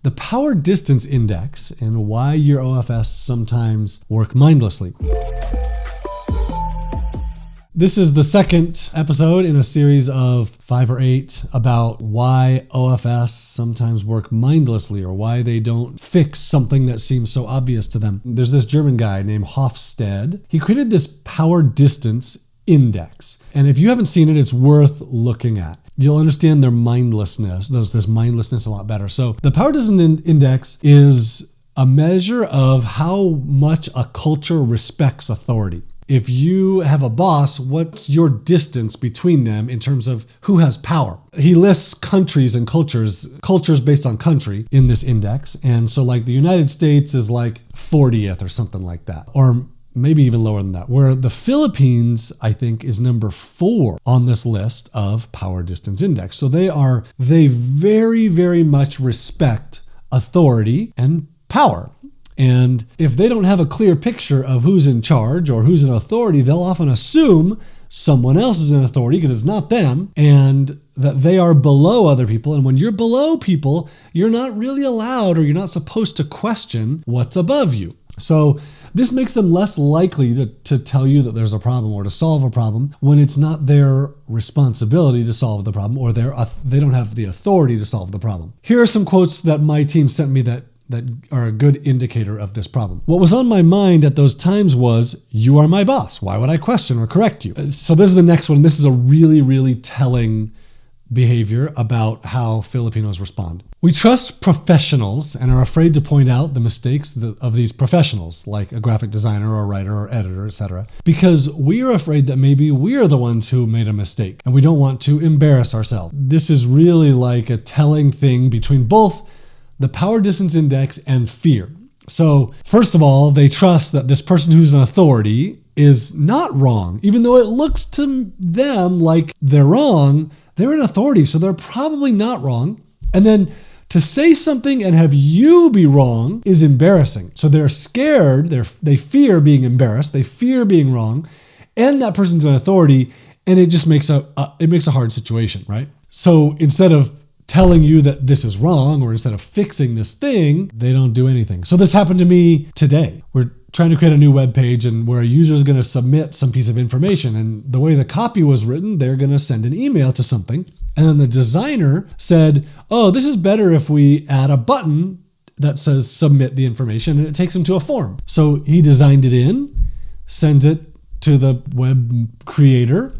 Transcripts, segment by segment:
the power distance index and why your OFS sometimes work mindlessly. This is the second episode in a series of 5 or 8 about why OFS sometimes work mindlessly or why they don't fix something that seems so obvious to them. There's this German guy named Hofstede. He created this power distance index. And if you haven't seen it, it's worth looking at. You'll understand their mindlessness, this mindlessness a lot better. So the power distance index is a measure of how much a culture respects authority. If you have a boss, what's your distance between them in terms of who has power? He lists countries and cultures based on country in this index. And so like the United States is like 40th or something like that, or maybe even lower than that, where the Philippines, I think, is number 4 on this list of power distance index. So they very, very much respect authority and power. And if they don't have a clear picture of who's in charge or who's in authority, they'll often assume someone else is in authority because it's not them, and that they are below other people. And when you're below people, you're not really allowed or you're not supposed to question what's above you. So this makes them less likely to tell you that there's a problem or to solve a problem when it's not their responsibility to solve the problem or they don't have the authority to solve the problem. Here are some quotes that my team sent me that are a good indicator of this problem. What was on my mind at those times was, you are my boss. Why would I question or correct you? So this is the next one. This is a really, really telling behavior about how Filipinos respond. We trust professionals and are afraid to point out the mistakes of these professionals, like a graphic designer or a writer or editor, etc., because we are afraid that maybe we're the ones who made a mistake and we don't want to embarrass ourselves. This is really like a telling thing between both the power distance index and fear. So first of all, they trust that this person who's an authority is not wrong. Even though it looks to them like they're wrong, they're an authority, so they're probably not wrong. And then to say something and have you be wrong is embarrassing. So they're scared, they fear being embarrassed, they fear being wrong, and that person's an authority, and it just makes a hard situation, right? So instead of telling you that this is wrong, or instead of fixing this thing, they don't do anything. So this happened to me today. We're trying to create a new web page and where a user is going to submit some piece of information. And the way the copy was written, they're going to send an email to something. And then the designer said, oh, this is better if we add a button that says submit the information, and it takes them to a form. So he designed it in, sends it to the web creator.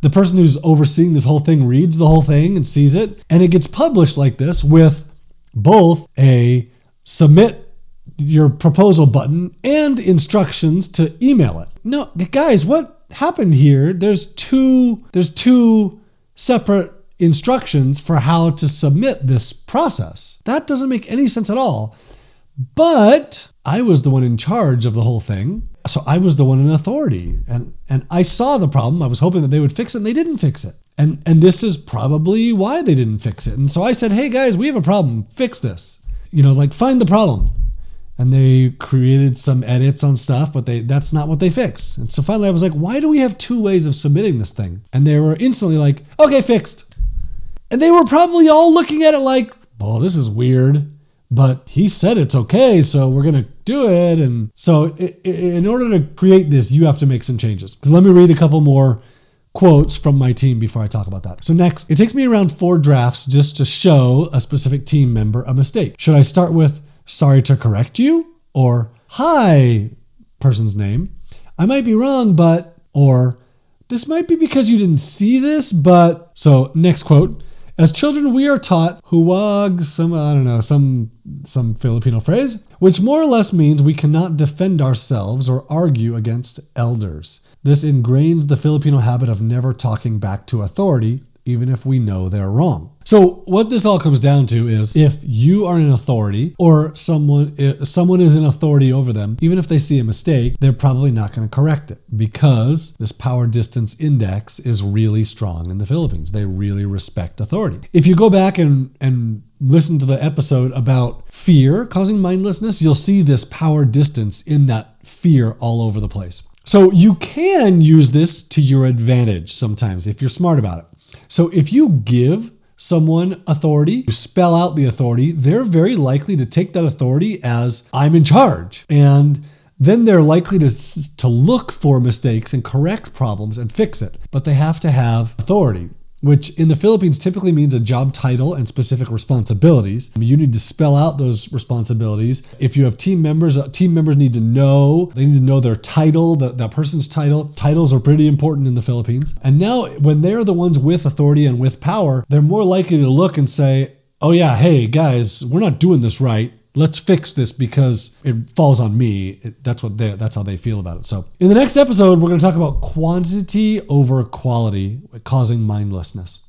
The person who's overseeing this whole thing reads the whole thing and sees it, and it gets published like this with both a submit your proposal button and instructions to email it. No, guys, what happened here? There's two separate instructions for how to submit this process. That doesn't make any sense at all. But I was the one in charge of the whole thing. So I was the one in authority, and I saw the problem. I was hoping that they would fix it, and they didn't fix it. And this is probably why they didn't fix it. And so I said, hey guys, we have a problem, fix this. Find the problem. And they created some edits on stuff, but that's not what they fixed. And so finally I was like, why do we have 2 ways of submitting this thing? And they were instantly like, okay, fixed. And they were probably all looking at it like, well, this is weird, but he said it's okay, so we're going to do it. And so in order to create this, you have to make some changes. Let me read a couple more quotes from my team before I talk about that. So next, it takes me around 4 drafts just to show a specific team member a mistake. Should I start with, sorry to correct you? Or, hi, person's name. I might be wrong, but, or, this might be because you didn't see this, but. So next quote. As children, we are taught huwag, some Filipino phrase, which more or less means we cannot defend ourselves or argue against elders. This ingrains the Filipino habit of never talking back to authority, even if we know they're wrong. So what this all comes down to is if you are in authority or someone is in authority over them, even if they see a mistake, they're probably not going to correct it because this power distance index is really strong in the Philippines. They really respect authority. If you go back and listen to the episode about fear causing mindlessness, you'll see this power distance in that fear all over the place. So you can use this to your advantage sometimes if you're smart about it. So if you give someone authority, you spell out the authority, they're very likely to take that authority as I'm in charge. And then they're likely to look for mistakes and correct problems and fix it. But they have to have authority, which in the Philippines typically means a job title and specific responsibilities. You need to spell out those responsibilities. If you have team members need to know, they need to know their title, that person's title. Titles are pretty important in the Philippines. And now when they're the ones with authority and with power, they're more likely to look and say, oh yeah, hey guys, we're not doing this right. Let's fix this because it falls on me. That's how they feel about it. So in the next episode, we're going to talk about quantity over quality causing mindlessness.